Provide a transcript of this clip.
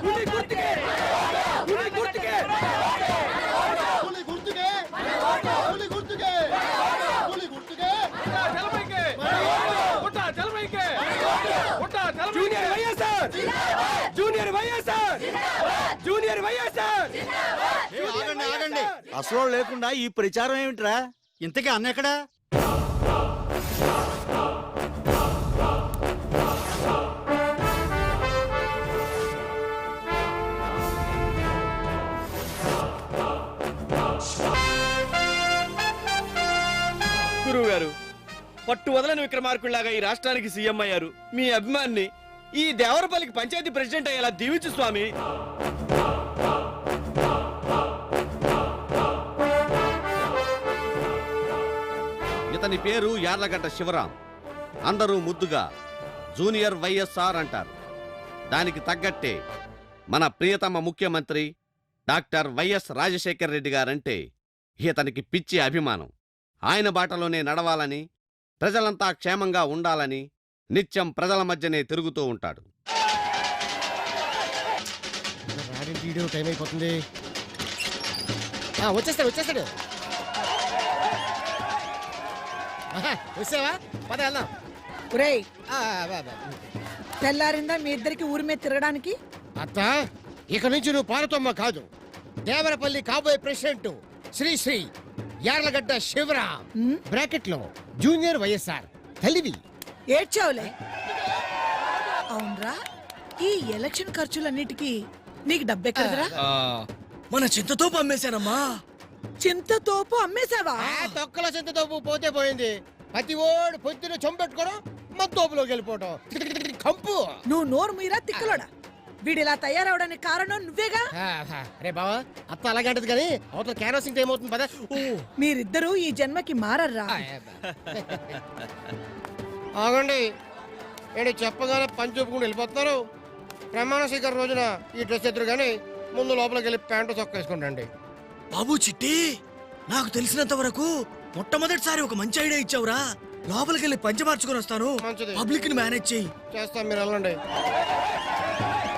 పులి గుర్తుకే పులి గుర్తుకే పులి గుర్తుకే పులి గుర్తుకే పులి గుర్తుకే జలమైకే పుట్ట జలమైకే పుట్ట జలమైకే junior YSR junior YSR junior YSR. ఆగండి ఆగండి, అసలు లేకుండా ఈ ప్రచారం ఏమిట్రా? ఇంతకీ అన్న ఎక్కడా? గురువు గారు, పట్టు వదలని విక్రమార్కుల్లాగా ఈ రాష్ట్రానికి సీఎం అయ్యారు. మీ అభిమాన్ని ఈ దేవరపల్లికి పంచాయతీ ప్రెసిడెంట్ అయ్యేలా దీవించు స్వామి. ఇతని పేరు యార్లగడ్డ శివరాం. అందరూ ముద్దుగా జూనియర్ వైఎస్ఆర్ అంటారు. దానికి తగ్గట్టే మన ప్రియతమ ముఖ్యమంత్రి doctor YS Rajasekhar Reddy guarantee ఇతనికి పిచ్చి అభిమానం. ఆయన బాటలోనే నడవాలని, ప్రజలంతా క్షేమంగా ఉండాలని నిత్యం ప్రజల మధ్యనే తిరుగుతూ ఉంటాడు. టైం అయిపోతుంది. వచ్చేస్తాడు వచ్చేస్తాడు. వచ్చావా? పద వెళ్దాం. ఒరేయ్, తెల్లారిందా మీ ఇద్దరికి ఊరి మీద తిరగడానికి? అత్త, ఇక నుంచి నువ్వు పార్వతమ్మ కాదు, దేవరపల్లి కాబోయే ప్రెసిడెంట్ శ్రీ శ్రీ యార్లగడ్డ శివరాం బ్రాకెట్ లో జూనియర్ వైఎస్ఆర్ తల్లివి. ఏడ్చావులే. అవునరా, ఈ ఎలక్షన్ ఖర్చులన్నిటికీ నీకు డబ్బెక్కడరా? మన చింతతోపు అమ్మేశానమ్మా. చింతతోపు అమ్మేశావా? తొక్కలో చింతతోపు పోతే పోయింది. ప్రతి ఓడు పొద్దున చంపెట్టుకోవడం, మన తోపులోకి వెళ్ళిపోవడం కంపు. నువ్వు నోరు మీరా తిక్కలోడా. వీడిలా తయారవడానికి కారణం నువ్వేగా. రే బావా, అత్త అలాగే అంటది కానీ అవతల క్యారోసింగ్ టైం అవుతుంది పదా. మీరిద్దరూ ఈ జన్మకి మారర్రా. ఆగండి, ఏంటి చెప్పగానే పని చూపుకుంటూ వెళ్ళిపోతున్నారు? ప్రమాణ స్వీకారం రోజున ఈ డ్రెస్ ఎదురు కానీ ముందు లోపలికి వెళ్ళి ప్యాంటు చొక్కా వేసుకుంటండి. బాబు చిట్టి, నాకు తెలిసినంత వరకు మొట్టమొదటిసారి ఒక మంచి ఐడియా ఇచ్చావురా. లోపలికి వెళ్ళి పంచ మార్చుకొని వస్తాను. పబ్లిక్ ని మేనేజ్ చేయి. చేస్తాం, మీరు వెళ్ళండి.